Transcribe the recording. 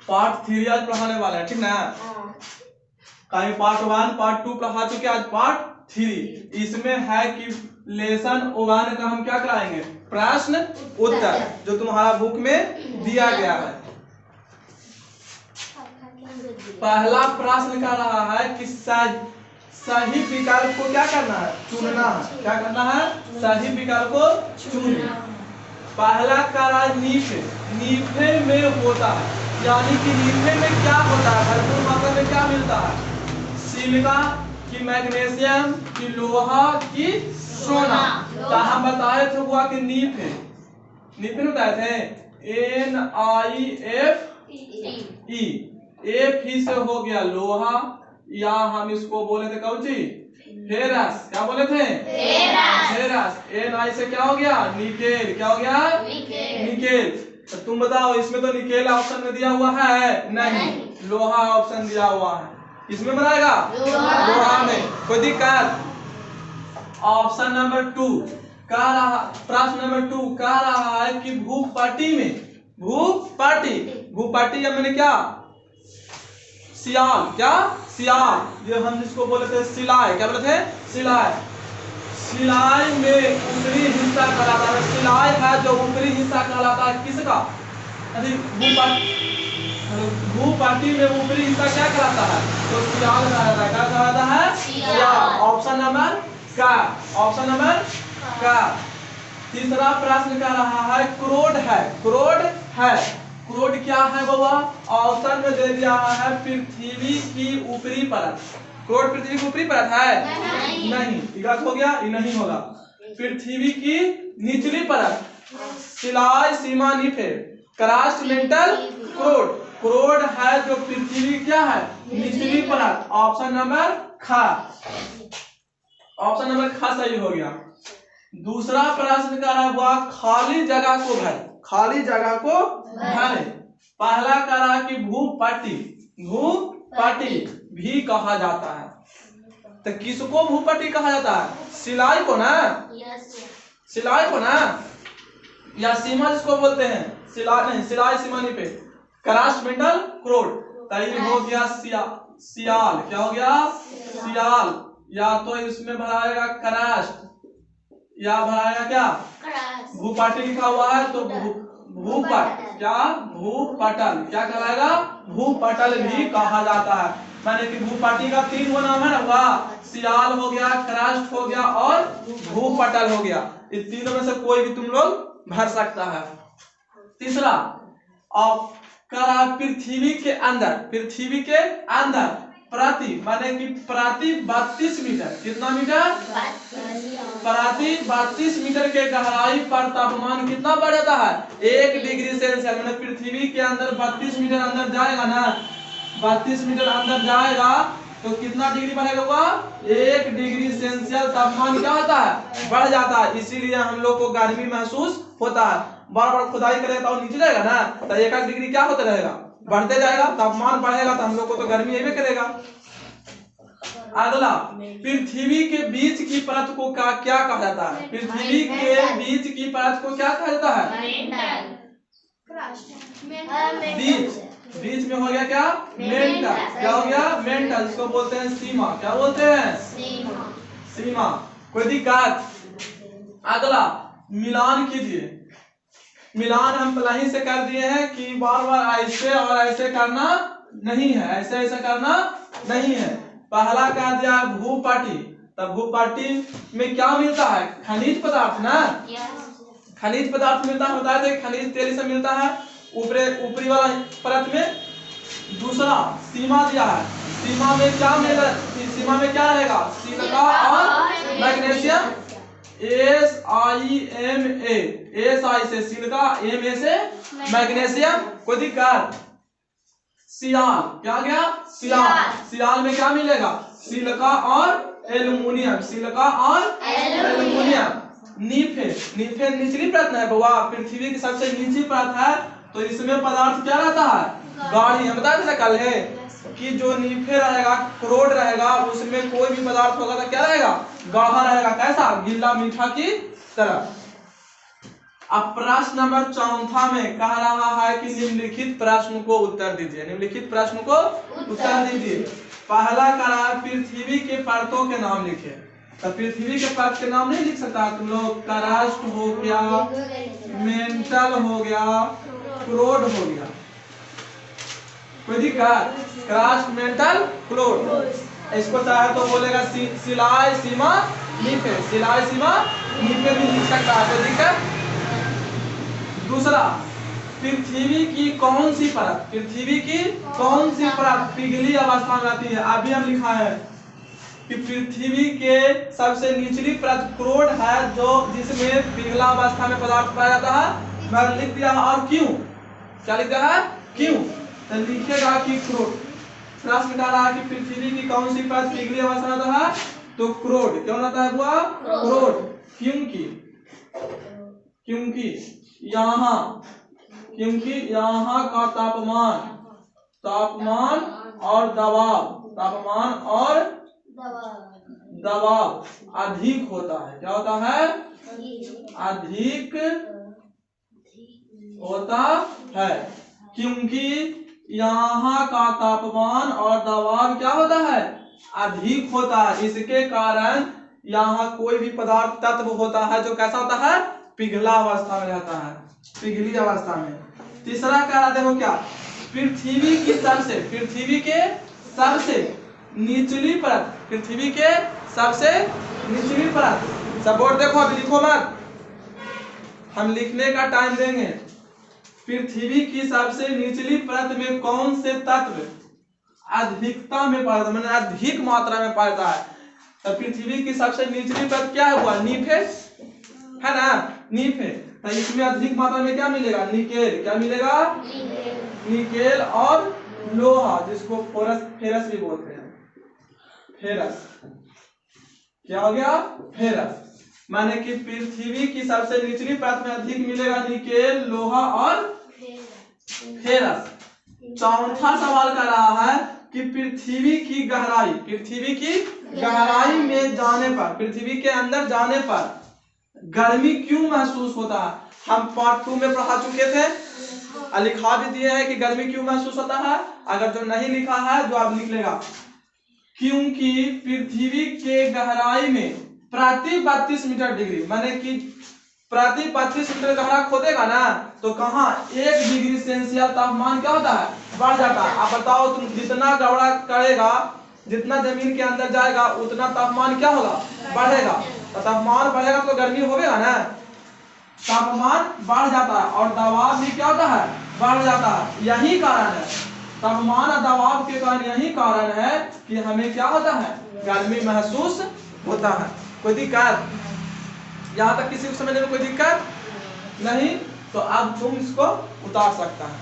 Part 3 आज पढ़ाने वाला है, ठीक ना। कहीं पार्ट 1 पार्ट 2 पढ़ा चुके, आज पार्ट 3। इसमें है कि लेसन 1 का हम क्या कराएंगे, प्रश्न उत्तर, जो तुम्हारा बुक में दिया गया है। पहला प्रश्न कर रहा है कि सही विकल्प को क्या करना है, चुनना है। क्या करना है, सही विकल्प को चुनिए। पहला करा नीफे, नीफे में होता है, यानी कि नीफे में क्या होता है, भरपूर मात्रा में क्या मिलता है, सिलिका की मैग्नीशियम की लोहा की सोना। तो हम बताए थे हुआ कि नीफे, नीफे बताए थे NiFe, एफ ही से हो गया लोहा, या हम इसको बोले थे कौन सी, फेरस। क्या बोले थे, फेरस। Ni से क्या हो गया, निकेल। क्या हो गया, निकेल। तो तुम बताओ, इसमें तो निकेल ऑप्शन में दिया हुआ है नहीं, लोहा ऑप्शन दिया हुआ है। इसमें बनाएगा लोहा में, कोई दिक्कत। ऑप्शन नंबर 2 कह रहा, प्रश्न नंबर 2 कह रहा है कि भूपाटी में, भूपाटी या मैंने क्या, सियाल। क्या, सियाल, जो हम जिसको बोले थे सिलाई। क्या बोले थे, सिलाई। सिलाई में ऊपरी हिस्सा कहलाता है, सिलाई है जो ऊपरी हिस्सा कहलाता है किसका, भूपाटी में ऊपरी हिस्सा क्या कहलाता है, तो सियाल कहलाता है। क्या कहलाता है, सियाल। ऑप्शन नंबर का, ऑप्शन नंबर का। तीसरा प्रश्न कह रहा है क्रोड है, क्रोड है। क्रोड क्या है बाबा, ऑप्शन में दे दिया है पृथ्वी की ऊपरी परत। क्रोड पृथ्वी की ऊपरी परत है नहीं, गलत हो गया, ये नहीं होगा। पृथ्वी की निचली परत, सिलाई सीमा नीफे, क्रस्ट मेंटल क्रोड। क्रोड है जो पृथ्वी क्या है, निचली परत। ऑप्शन नंबर ख, ऑप्शन नंबर ख सही हो गया। दूसरा प्रश्न करा हुआ खाली जगह को भरे, खाली जगह को भरे। पहला करा कि भूपट्टी, भूपट्टी भी कहा जाता है। तो किसको भूपट्टी कहा जाता है, सिलाई को ना, सिलाई को ना, या सीमा जिसको बोलते हैं, सिलाई नहीं, सिलाई सीमा नहीं पे, क्रस्ट मेंटल क्रोड। तय हो गया सियाल। क्या हो गया, सियाल। या तो इसमें भराएगा क्रस्ट, या भराएगा क्या, भूपाटी लिखा हुआ है तो भूपट, क्या, भूपटल। क्या कहलाएगा, भूपटल भी कहा जाता है। माने कि भूपाटी का 3 गो नाम है ना, वह सियाल हो गया, क्रस्ट हो गया और भूपटल हो गया। इस तीनों में से कोई भी तुम लोग भर सकता है। तीसरा अब करा पृथ्वी के अंदर, पृथ्वी के अंदर प्रति, माने कि प्रति 32 मीटर, कितना मीटर, प्रति 32 मीटर के गहराई पर तापमान कितना बढ़ जाता है, 1 डिग्री सेल्सियस। मैंने पृथ्वी के अंदर 32 मीटर अंदर जाएगा ना, 32 मीटर अंदर जाएगा तो कितना डिग्री बढ़ेगा, हुआ 1 डिग्री सेल्सियस तापमान क्या होता है, बढ़ जाता है। इसीलिए हम लोग को गर्मी महसूस होता है। बार बार खुदाई करेगा तो नीचे जाएगा ना, तो 1 डिग्री क्या होता रहेगा, बढ़ते जाएगा, तापमान बढ़ेगा तो हम लोग को तो गर्मी यही करेगा। अगला, पृथ्वी के बीच की परत को क्या कहा जाता है, पृथ्वी के बीच की परत को क्या कहा जाता है, बीच में हो गया क्या, मेंटल। क्या हो गया, मेंटल, इसको बोलते हैं सीमा। क्या बोलते हैं, सीमा। कोई दिक्कत। अगला, मिलान कीजिए। मिलान हम पहले से कर दिए हैं कि बार बार ऐसे और ऐसे करना नहीं है, ऐसे ऐसे करना नहीं है। पहला कह दिया भूपाटी, तब भूपाटी में क्या मिलता है, खनिज पदार्थ ना, खनिज पदार्थ मिलता है, बताया था खनिज तेल से मिलता है ऊपरी वाला परत में। दूसरा सीमा दिया है, सीमा में क्या मिलेगा, सीमा में क्या रहेगा, सिलिका और मैग्नीशियम, SiMa, Si से सिलिका, Ma से मैग्नीशियम। कोई दिक्कत। सियाल, क्या गया, सियाल। सियाल में क्या मिलेगा, सिलिका और एल्युमिनियम, सिलिका और एल्युमिनियम। नीफे, नीफे निचली परत है बाबा, पृथ्वी की सबसे नीची परत है, तो इसमें पदार्थ क्या रहता है, गाढ़ी। हम बताए थे कल है कि जो नीफे रहेगा, क्रोड रहेगा, उसमें कोई भी पदार्थ होगा तो क्या रहेगा, गाढ़ा रहेगा। कैसा, गिल्ला मीठा की तरह। अब प्रश्न नंबर 4 में कह रहा है कि निम्नलिखित प्रश्न को उत्तर दीजिए। निम्नलिखित प्रश्न को उत्तर दीजिए। पहला करा पृथ्वी के परतों के नाम लिखे। तो पृथ्वी के परत के नाम नहीं लिख सकता तुम लोग। क्रस्ट हो गया, मेंटल हो गया, क्रोड हो गया। कोई दिक्कत? क्रस्ट, मेंटल, क्रोड। इसको चाहे तो बोलेगा सिलाई सीमा नीफे, सिलाई सीमा नीफे भी लिख सकता है। कोई दिक्कत? दूसरा, पृथ्वी की कौन सी परत, पृथ्वी की कौन सी परत पिघली अवस्था में आती है? अभी हम लिखा है कि पृथ्वी के सबसे निचली परत क्रोड है, जो जिसमें पिघला अवस्था में पदार्थ पाया जाता है। मैं लिख दिया है। और क्यों? क्या लिख दिया है? क्यों? तो लिखेगा कि क्रोड। प्रश्न कर रहा है कि पृथ्वी की कौन सी परत पिघली अवस्था में आता है? तो क्रोड। क्यों आता है बुआ? क्रोड। क्योंकि यहाँ का तापमान और दबाव अधिक होता है। क्या होता है? अधिक होता है। क्योंकि यहाँ का तापमान और दबाव क्या होता है? अधिक होता है। इसके कारण यहाँ कोई भी पदार्थ तत्व होता है जो कैसा होता है? पिघला अवस्था में रहता है, पिघली अवस्था में। तीसरा कह रहा देखो क्या, पृथ्वी के सबसे निचली परत, पृथ्वी के सबसे निचली परत। सब बोर्ड देखो, अभी लिखो मत, हम लिखने का टाइम देंगे। पृथ्वी की सबसे निचली परत में कौन से तत्व अधिकता में पाता, मैंने अधिक मात्रा में पाता है? तो पृथ्वी की सबसे निचली परत क्या हुआ? नीफे है ना, नीफे। तो इसमें अधिक मात्रा में क्या मिलेगा? निकेल। क्या मिलेगा? निकेल और लोहा, जिसको फेरस भी बोलते हैं। फेरस क्या हो गया? फेरस। माने कि पृथ्वी की सबसे निचली परत में अधिक मिलेगा निकेल, लोहा और फेरस। चौथा सवाल कर रहा है कि पृथ्वी की गहराई में जाने पर, पृथ्वी के अंदर जाने पर गर्मी क्यों महसूस होता है? हम पार्ट 2 में पढ़ा चुके थे, लिखा भी दिए है कि गर्मी क्यों महसूस होता है। अगर जो नहीं लिखा है जो आप लिख लेगा, क्योंकि पृथ्वी के गहराई में प्रति 32 मीटर डिग्री, माने कि प्रति 32 मीटर गहरा खोदेगा ना, तो कहाँ 1 डिग्री सेल्सियस तापमान क्या होता है? बढ़ जाता है। आप बताओ, तुम जितना गहरा करेगा, जितना जमीन के अंदर जाएगा, उतना तापमान क्या होगा? बढ़ेगा। तो तापमान बढ़ेगा तो गर्मी होगा ना, तापमान बढ़ जाता है और दबाव भी क्या होता है? बढ़ जाता है। यही कारण है, तापमान और दबाव के कारण यही कारण है कि हमें क्या होता है? गर्मी महसूस होता है। कोई दिक्कत? यहाँ तक किसी को समझने में कोई दिक्कत नहीं? तो अब तुम इसको उतार सकता है।